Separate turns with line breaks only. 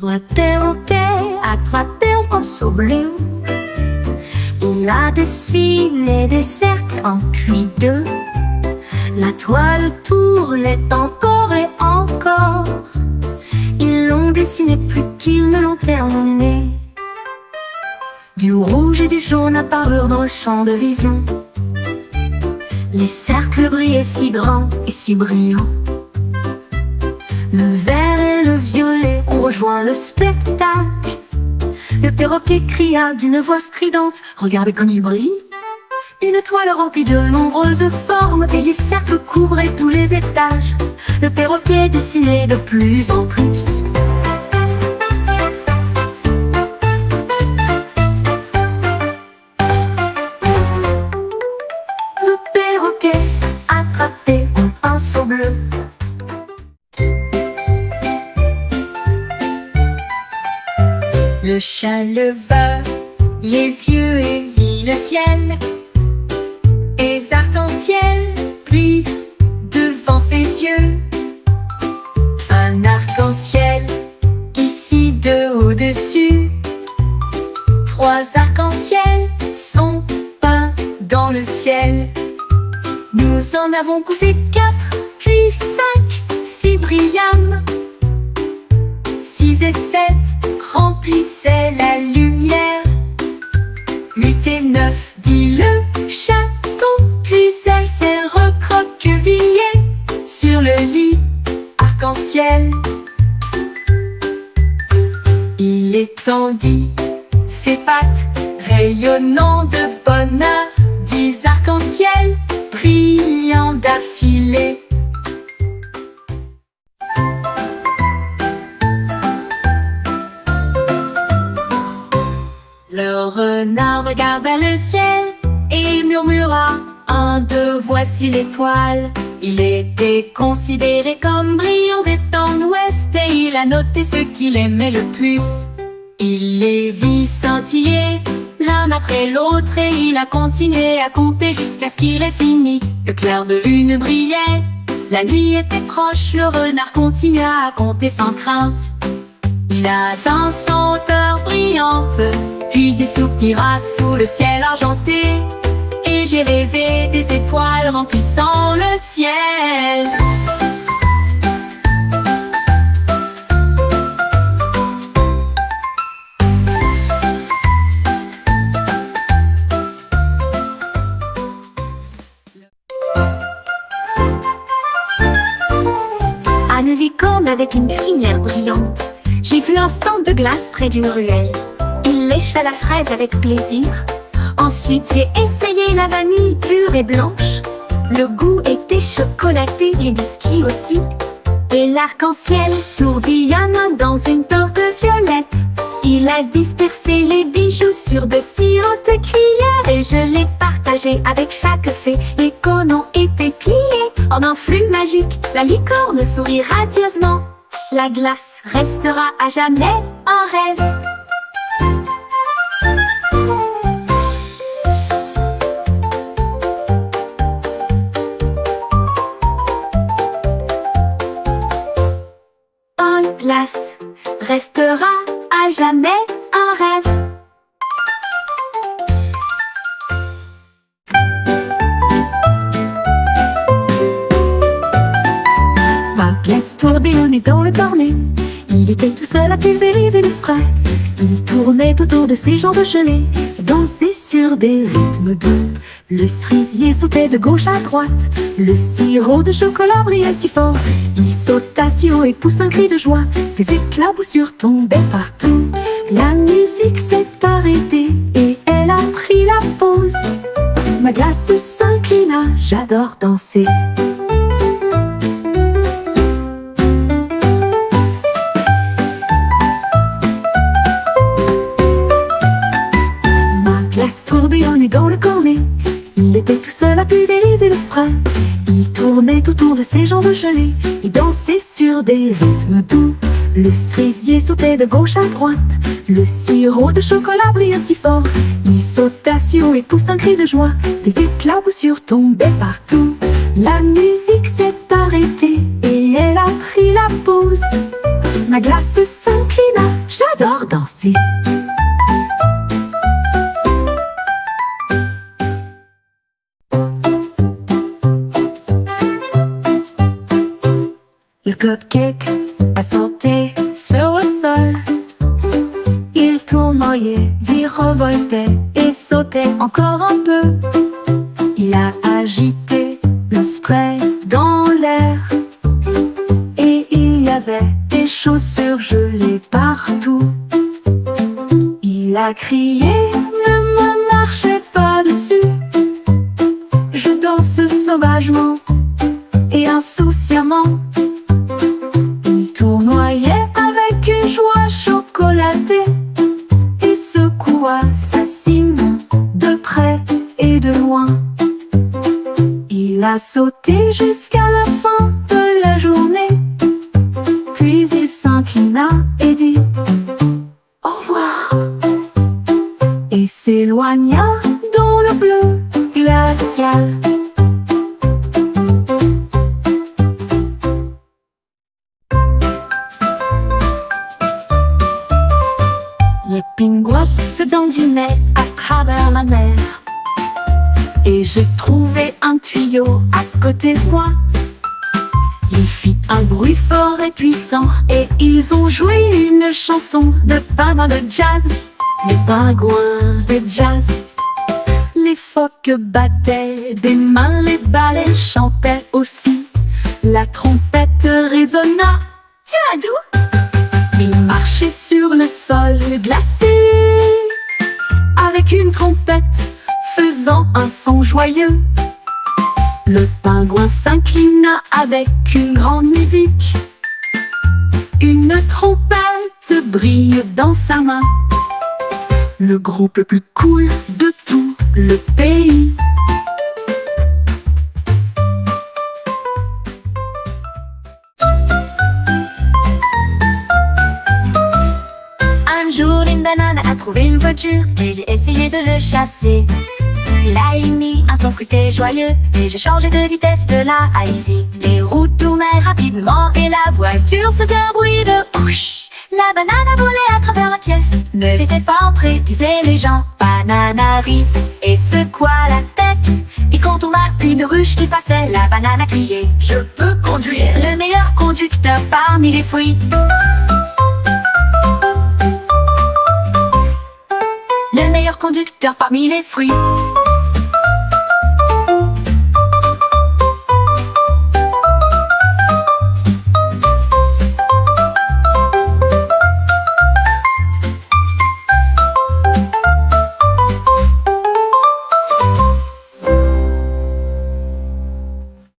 Le perroquet attrapé au pinceau bleu, il a dessiné des cercles en cuit d'œuf. La toile tournait encore et encore. Ils l'ont dessiné plus qu'ils ne l'ont terminé. Du rouge et du jaune apparurent dans le champ de vision. Les cercles brillaient si grands et si brillants. Le vert et le violet ont rejoint le spectacle. Le perroquet cria d'une voix stridente: regardez comme il brille! Une toile remplie de nombreuses formes, et les cercles couvraient tous les étages. Le perroquet dessinait de plus en plus. Le perroquet attrapé un pinceau bleu.
Le chat leva les yeux et vit le ciel. Et arcs-en-ciel brille devant ses yeux. Un arc-en-ciel ici de au-dessus. 3 arcs-en-ciel sont peints dans le ciel. Nous en avons goûté 4, puis 5, si brillâmes. 6 et 7 remplissaient la lumière. 8 et 9 dit le chaton, puis elle s'est recroquevillée sur le lit arc-en-ciel. Il étendit ses pattes rayonnant de bonheur. 10 arcs-en-ciel brillants d'affilée.
Le renard regarda le ciel et murmura: 1, 2, voici l'étoile. Il était considéré comme brillant des temps d'ouest, et il a noté ce qu'il aimait le plus. Il les vit scintiller l'un après l'autre, et il a continué à compter jusqu'à ce qu'il ait fini. Le clair de lune brillait, la nuit était proche. Le renard continua à compter sans crainte. Il atteint son hauteur brillante, puis il soupira sous le ciel argenté. Et j'ai rêvé des étoiles remplissant le ciel. À une licorne avec une crinière brillante, j'ai vu un stand de glace près d'une ruelle. Il lécha la fraise avec plaisir. Ensuite j'ai essayé la vanille pure et blanche. Le goût était chocolaté, les biscuits aussi. Et l'arc-en-ciel tourbillonna dans une torte violette. Il a dispersé les bijoux sur de si hautes cuillères, et je les partageais avec chaque fée. Les cônes ont été pliés en un flux magique. La licorne sourit radieusement. La glace restera à jamais un rêve. Une glace restera à jamais un rêve. Ma glace tourbillonnait dans le cornet. Il était tout seul à pulvériser le spray. Il tournait autour de ses jambes gelées, dansait sur des rythmes doux. Le cerisier sautait de gauche à droite. Le sirop de chocolat brillait si fort. Il sauta si haut et poussa un cri de joie. Des éclaboussures tombaient partout. La musique s'est arrêtée et elle a pris la pause. Ma glace s'inclina, j'adore danser. Ma glace tourbillonnait dans le cornet. Il était tout seul à pulvériser le spray. Il tournait autour de ses jambes gelées et dansait sur des rythmes doux. Le cerisier sautait de gauche à droite. Le sirop de chocolat brillait si fort. Il sauta si haut et poussa un cri de joie. Des éclaboussures tombaient partout. La musique s'est arrêtée et elle a pris la pause. Ma glace s'inclina, danser.
Le cupcake a sauté sur le sol. Il tournoyait, virevoltait et sautait encore un peu. Il a agité le spray dans l'air. Et il y avait des chaussures gelées partout. Il a crié, ne me marchez pas dessus. Je danse sauvagement et insouciamment. Il tournoyait avec une joie chocolatée et secoua sa cime de près et de loin. Il a sauté jusqu'à la fin de la journée. Puis il s'inclina et dit au revoir et s'éloigna dans le bleu glacial. Les pingouins se dandinaient à travers la mer. Et j'ai trouvé un tuyau à côté de moi. Il fit un bruit fort et puissant et ils ont joué une chanson de pingouins de jazz. Les pingouins de jazz. Les phoques battaient des mains, les balais chantaient aussi. La trompette résonna. Tiens d'où? Ils marchaient sur le sol glacé avec une trompette faisant un son joyeux. Le pingouin s'inclina avec une grande musique. Une trompette brille dans sa main. Le groupe le plus cool de tout le pays.
Un jour, une banane a trouvé une voiture et j'ai essayé de le chasser. Il a émis un son fruité joyeux et j'ai changé de vitesse de là à ici. Les roues tournaient rapidement et la voiture faisait un bruit de ouch. La banane a volé à travers la pièce. Ne laissez pas entrer, disaient les gens. Banana rit et secoua la tête. Et quand on a une ruche qui passait, la banane a crié: je peux conduire. Le meilleur conducteur parmi les fruits. Le meilleur conducteur parmi les fruits.